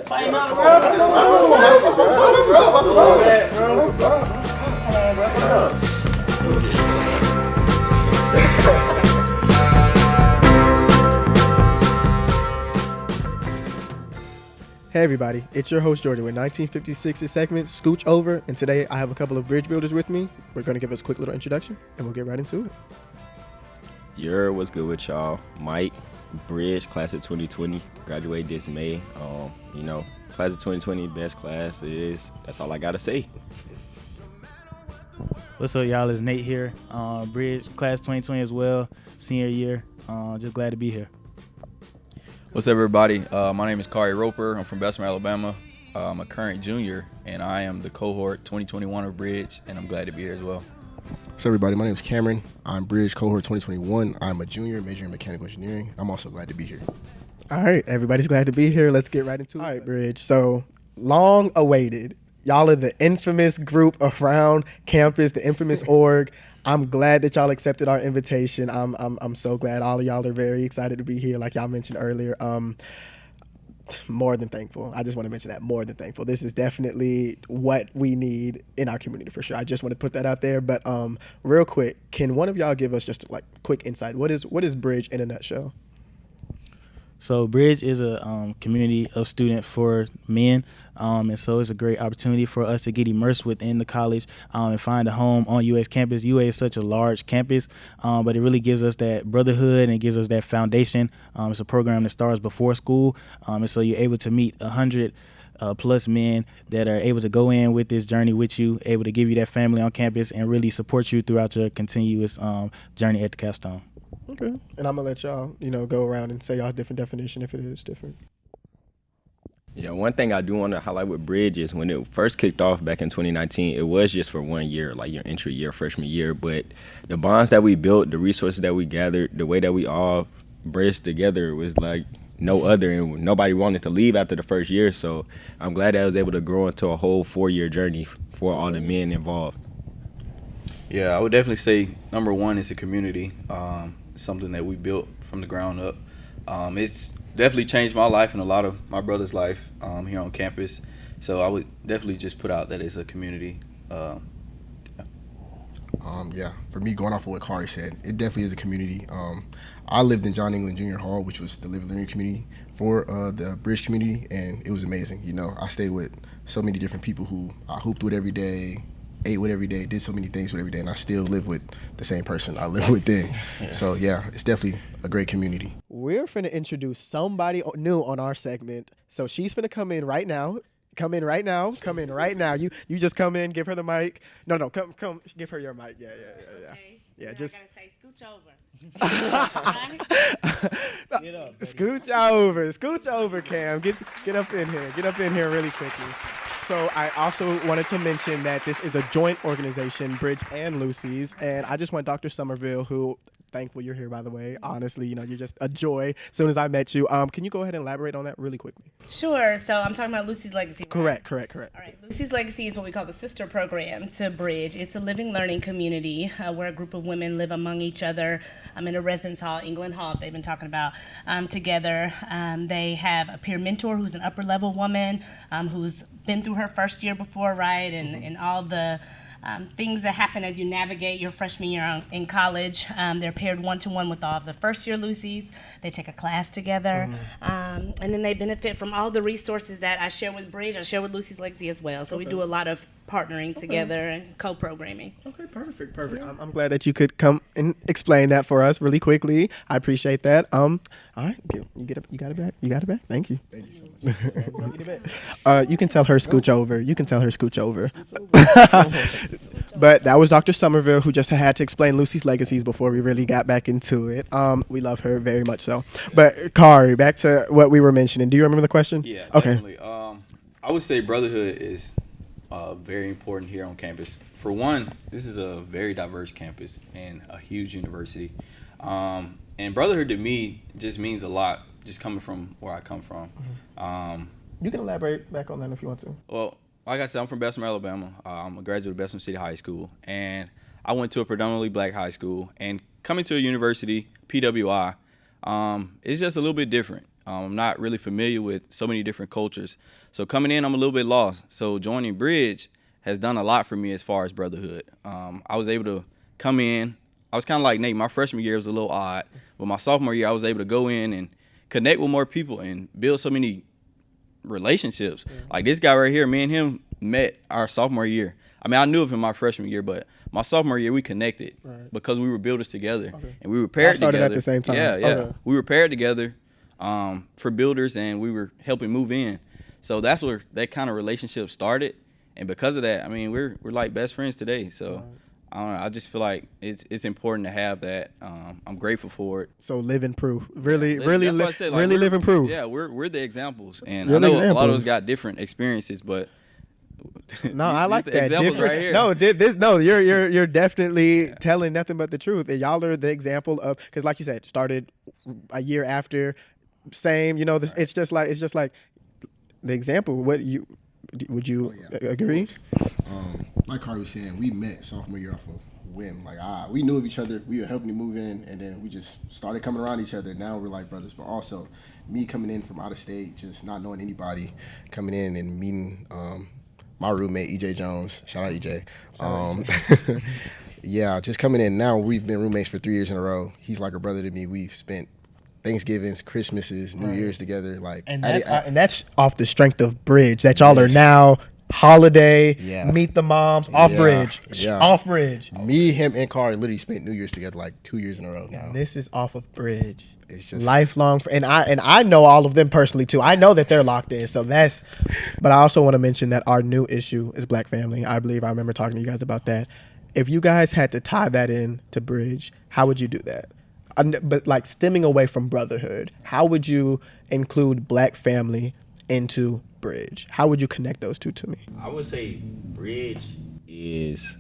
Tighten up, bro. Hey everybody, it's your host Jordy with 1956's segment Scooch Over, and today I have a couple of bridge builders with me. We're going to give us a quick little introduction, and we'll get right into it. What's good with y'all? Mike, Bridge, class of 2020, graduate this May. Class of 2020, best class it is. That's all I gotta say. What's up, y'all? It's Nate here. Bridge, class 2020 as well, senior year. Just glad to be here. What's up, everybody? My name is Kari Roper. I'm from Bessemer, Alabama. I'm a current junior, and I am the cohort 2021 of Bridge, and I'm glad to be here as well. So everybody, my name is Cameron. I'm Bridge cohort 2021. I'm a junior majoring in mechanical engineering. I'm also glad to be here. All right, everybody's glad to be here. Let's get right into it. All right, Bridge. So long awaited. Y'all are the infamous group around campus, the infamous org. I'm glad that y'all accepted our invitation. I'm so glad. All of y'all are very excited to be here, like y'all mentioned earlier. More than thankful. I just want to mention that, more than thankful. This is definitely what we need in our community for sure. I just want to put that out there. But real quick, can one of y'all give us just like quick insight? What is Bridge in a nutshell? So Bridge is a community of students for men, and so it's a great opportunity for us to get immersed within the college and find a home on UA's campus. UA is such a large campus, but it really gives us that brotherhood and it gives us that foundation. It's a program that starts before school, and so you're able to meet 100 plus men that are able to go in with this journey with you, able to give you that family on campus and really support you throughout your continuous journey at the capstone. Okay. And I'm going to let y'all, go around and say y'all's different definition if it is different. Yeah, one thing I do want to highlight with Bridge is when it first kicked off back in 2019, it was just for 1 year, like your entry year, freshman year. But the bonds that we built, the resources that we gathered, the way that we all bridged together was like no other. And nobody wanted to leave after the first year. So I'm glad that I was able to grow into a whole 4-year journey for all the men involved. Yeah, I would definitely say number one is a community, something that we built from the ground up. It's definitely changed my life and a lot of my brother's life here on campus. So I would definitely just put out that it's a community. For me, going off of what Kari said, it definitely is a community. I lived in John England Junior Hall, which was the living learning community for the Bridge community, and it was amazing. I stayed with so many different people who I hooped with every day, ate with every day, did so many things with every day, and I still live with the same person I lived with then. So yeah, it's definitely a great community. We're finna introduce somebody new on our segment. So she's finna come in right now. You just come in, give her the mic. No, come, give her your mic. Yeah. Okay. Yeah, Now just I gotta say, scooch over. Scooch over, Cam. Get up in here really quickly. So I also wanted to mention that this is a joint organization, Bridge and Lucy's, and I just want Dr. Somerville, who, thankful you're here, by the way. Honestly, you're just a joy. As soon as I met you, can you go ahead and elaborate on that really quickly? Sure. So I'm talking about Lucy's Legacy. Right? Correct. All right. Lucy's Legacy is what we call the sister program to Bridge. It's a living learning community where a group of women live among each other in a residence hall, England Hall, they've been talking about, together. They have a peer mentor who's an upper level woman who's been through her first year before, right? And all the things that happen as you navigate your freshman year in college. They're paired one-to-one with all of the first-year Lucy's. They take a class together, and then they benefit from all the resources that I share with Bridge. I share with Lucy's Legacy as well. So we do a lot of partnering together and co-programming. Okay, perfect. I'm glad that you could come and explain that for us really quickly. I appreciate that. All right, you got it back. Thank you. Thank you so much. You can tell her scooch over. But that was Dr. Somerville, who just had to explain Lucy's Legacies before we really got back into it. We love her very much so. But Kari, back to what we were mentioning. Do you remember the question? Yeah, okay. Definitely. I would say brotherhood is very important here on campus. For one, this is a very diverse campus and a huge university. And brotherhood to me just means a lot, just coming from where I come from. You can elaborate back on that if you want to. Well, like I said, I'm from Bessemer, Alabama. I'm a graduate of Bessemer City High School, and I went to a predominantly black high school. And coming to a university, PWI, it's just a little bit different. I'm not really familiar with so many different cultures. So coming in, I'm a little bit lost. So joining Bridge has done a lot for me as far as brotherhood. I was able to come in. I was kind of like Nate. My freshman year was a little odd, but my sophomore year, I was able to go in and connect with more people and build so many relationships. Like this guy right here, me and him met our sophomore year. I mean, I knew of him my freshman year, but my sophomore year we connected because we were builders together, and we were paired started together at the same time. Yeah, yeah. Okay. We were paired together for builders, and we were helping move in. So that's where that kind of relationship started, and because of that, I mean, we're like best friends today. So. I don't know. I just feel like it's important to have that. I'm grateful for it. So living proof, really, Yeah, really, that's what I said, like, really living proof. Yeah, we're the examples, and You're I the know a lot of examples. us got different experiences, but No, I like the that. examples Different. right here. No, you're definitely telling nothing but the truth. And y'all are the example of, because like you said, started a year after, same. You know, this, it's just like the example. Would you agree? Like Carl was saying, we met sophomore year off of whim. Like we knew of each other. We were helping to move in, and then we just started coming around each other. Now we're like brothers. But also, me coming in from out of state, just not knowing anybody, coming in and meeting my roommate EJ Jones. Shout out EJ. Yeah, just coming in. Now we've been roommates for 3 years in a row. He's like a brother to me. We've spent Thanksgivings, Christmases, New Year's together. Like, And that's off the strength of Bridge that y'all are now. Holiday, meet the moms, off Bridge, off Bridge. Me, him, and Carl literally spent New Year's together like 2 years in a row now. And this is off of Bridge. It's just Lifelong, and I know all of them personally too. I know that they're locked in, so that's. But I also want to mention that our new issue is Black family. I believe I remember talking to you guys about that. If you guys had to tie that in to Bridge, how would you do that? But like stemming away from brotherhood, how would you include Black family into Bridge? How would you connect those two to me? I would say Bridge is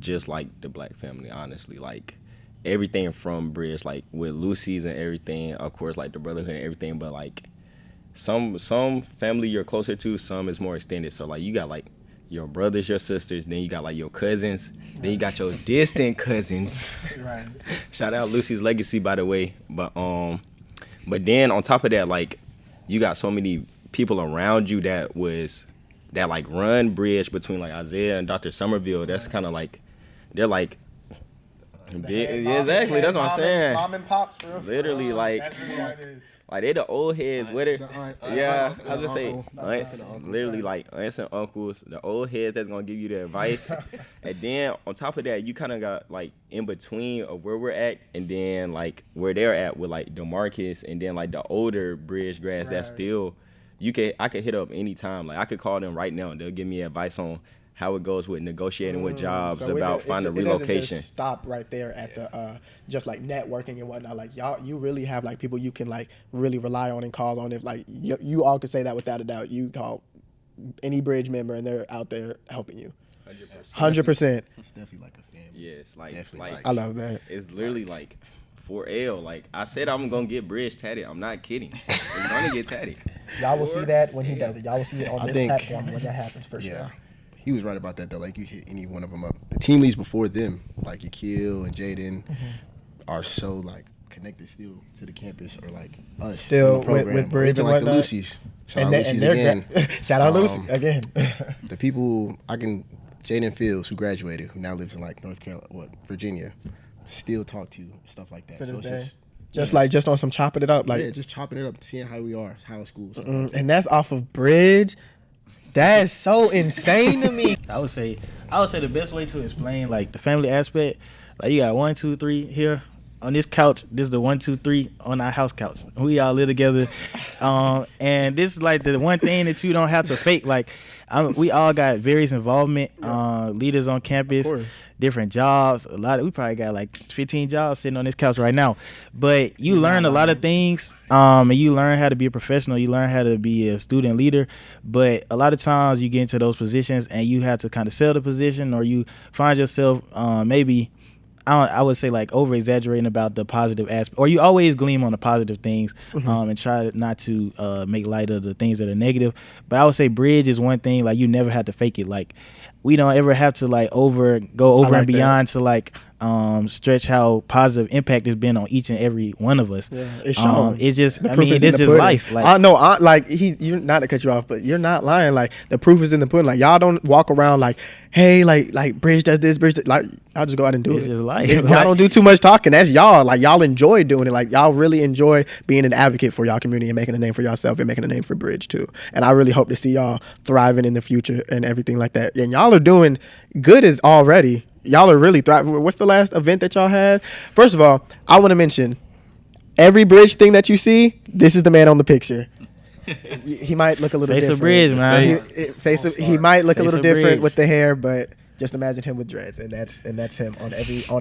just like the Black family, honestly. Like everything from Bridge, like with Lucy's and everything, of course, like the brotherhood and everything, but like some family you're closer to, some is more extended. So like you got like your brothers, your sisters, then you got like your cousins, then you got your distant cousins. Right. Shout out Lucy's Legacy, by the way. But then on top of that, like you got so many people around you that like run Bridge between like Isaiah and Dr. Somerville. That's kind of like they're like exactly. That's what I'm saying. Mom and pops, bro. Literally, like they the old heads. What it? Yeah, I was gonna say aunts, literally like aunts and uncles, the old heads that's gonna give you the advice. And then on top of that, you kind of got like in between of where we're at, and then like where they're at with like DeMarcus, and then like the older Bridge grads that still. I could hit up anytime. Like I could call them right now and they'll give me advice on how it goes with negotiating with jobs, So about finding it doesn't relocation. just stop right there at the just like networking and whatnot. Like you really have like people you can like really rely on and call on. If like you all could say that without a doubt. You call any Bridge member and they're out there helping you. 100%. It's definitely like a family. Yeah, it's like Definitely I love that. it's literally like 4L. Like I said, I'm gonna get Bridge tatted. I'm not kidding. It's gonna get tatted. Y'all will see that when he does it. Y'all will see it on I this think- platform when that happens for Yeah. sure. He was right about that though. Like you hit any one of them up. The team leads before them, like Yakil and Jaden, are so like connected still to the campus or like us Still in the program. with Or Bridge even and like the whatnot. Lucy's. Shout out Lucy's they're again. Shout out Lucy again. The people Jaden Fields, who graduated, who now lives in like North Carolina, Virginia, still talk to stuff like that. To this it's day. Just on some chopping it up, like, yeah, just chopping it up, seeing how we are, how school. Stuff like that. and that's off of Bridge. That's so insane to me. I would say the best way to explain like the family aspect, like you got 1, 2, 3 here on this couch. This is the 1, 2, 3 on our house couch. We all live together, and this is like the one thing that you don't have to fake. Like we all got various involvement, leaders on campus, different jobs. We probably got like 15 jobs sitting on this couch right now. But you learn a lot of things, and you learn how to be a professional. You learn how to be a student leader. But a lot of times you get into those positions and you have to kind of sell the position, or you find yourself maybe. I would say like over exaggerating about the positive aspect, or you always gleam on the positive things, and try not to make light of the things that are negative. But I would say Bridge is one thing, like you never have to fake it. Like we don't ever have to like go over like and beyond to like stretch how positive impact has been on each and every one of us. Yeah, it's shown. It's just, The I proof mean, is this in the is pudding. life. Like, I know, like you're not to cut you off, but you're not lying. Like the proof is in the pudding. Like y'all don't walk around like, hey, like Bridge does this, Bridge like I'll just go out and do it's it. just life. Y'all don't do too much talking. That's y'all. Like y'all enjoy doing it. Like y'all really enjoy being an advocate for y'all community and making a name for yourself and making a name for Bridge too. And I really hope to see y'all thriving in the future and everything like that. And y'all are doing good as already. Y'all are really thriving. What's the last event that y'all had? First of all, I want to mention every Bridge thing that you see. This is the man on the picture. He might look a little Face different. of Bridge, man. He might look a Face little of different Bridge. with the hair, but just imagine him with dreads, and that's him on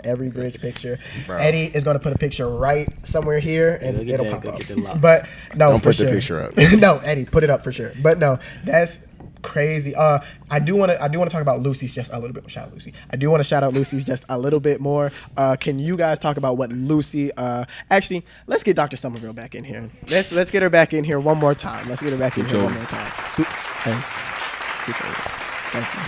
every Bridge picture. Bro. Eddie is gonna put a picture right somewhere here, and Go get it'll that, pop go up. get the locks. But no, Don't for put the sure. picture up. No, Eddie, put it up for sure. But no, that's crazy. I do want to talk about Lucy's just a little bit. Shout out Lucy. I do want to shout out Lucy's just a little bit more. Can you guys talk about what Lucy? Actually, let's get Dr. Somerville back in here. Let's get her back in here one more time. Let's get her back in here one more time. Scoot over. Thank you.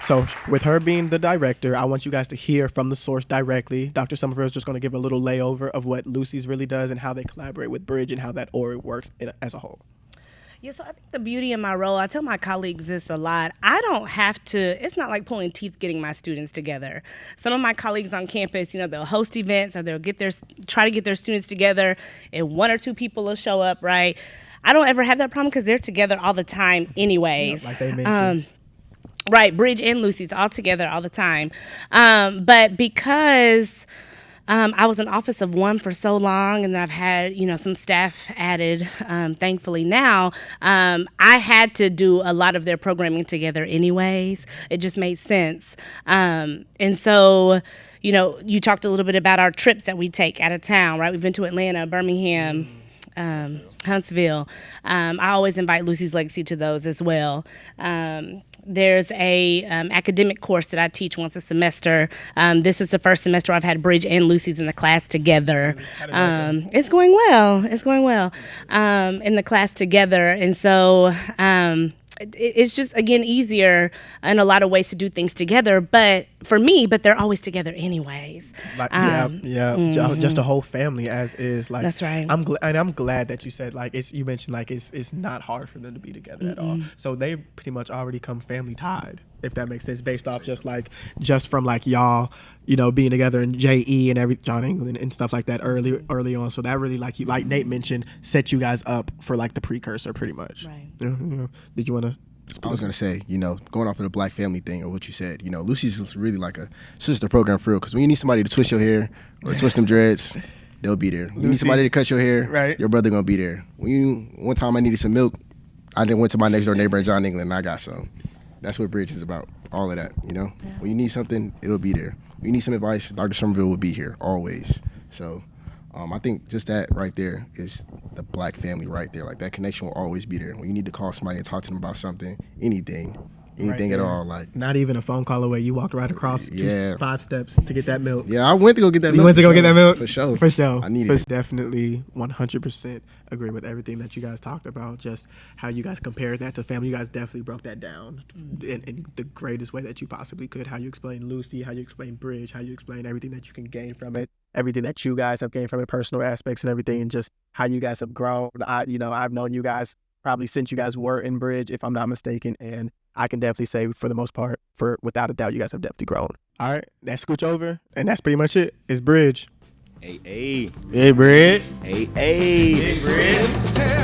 So with her being the director, I want you guys to hear from the source directly. Dr. Somerville is just going to give a little layover of what Lucy's really does and how they collaborate with Bridge and how that org works as a whole. Yeah, so I think the beauty of my role, I tell my colleagues this a lot. I don't have to, it's not like pulling teeth getting my students together. Some of my colleagues on campus, they'll host events or they'll try to get their students together and one or two people will show up, right? I don't ever have that problem because they're together all the time anyways. Like they mentioned. Right, Bridge and Lucy's all together all the time. But because I was an office of one for so long, and I've had, some staff added, thankfully now, I had to do a lot of their programming together anyways. It just made sense. And so, you talked a little bit about our trips that we take out of town, right? We've been to Atlanta, Birmingham, Huntsville. I always invite Lucy's Legacy to those as well. There's a academic course that I teach once a semester. This is the first semester I've had Bridge and Lucy's in the class together. It's going well. In the class together. And so it's just, again, easier in a lot of ways to do things together. But for me, they're always together anyways. Like, just a whole family as is. Like, that's right. I'm glad that you said you mentioned it's not hard for them to be together at all. So they pretty much already come family tied, if that makes sense, based off just from y'all, being together in JE and John England and stuff like that early on. So that really, like Nate mentioned, set you guys up for the precursor pretty much. Right. Did you want to? I was gonna say, going off of the black family thing or what you said, Lucy's really like a sister program for real. Because when you need somebody to twist your hair or twist them dreads, they'll be there. When you need somebody to cut your hair, right, your brother gonna be there. One time I needed some milk, I then went to my next door neighbor in John England and I got some. That's what Bridge is about. All of that, Yeah. When you need something, it'll be there. When you need some advice, Dr. Somerville will be here always. So. I think just that right there is the black family right there. Like that connection will always be there. When you need to call somebody and talk to them about something, anything Right at all. Like not even a phone call away. You walked right across 5 steps to get that milk. yeah, I went to go get that milk. You went to go get that milk? For sure. For sure. I needed it. Definitely 100% agree with everything that you guys talked about. Just how you guys compared that to family. You guys definitely broke that down in the greatest way that you possibly could. How you explain Lucy, how you explain Bridge, how you explain everything that you can gain from it. Everything that you guys have gained from it, personal aspects and everything, and just how you guys have grown. I've known you guys probably since you guys were in Bridge, if I'm not mistaken, and I can definitely say for the most part, without a doubt, you guys have definitely grown. All right, that's Scooch over, and that's pretty much it. It's Bridge. Hey, Hey, Bridge. hey, hey. Bridge.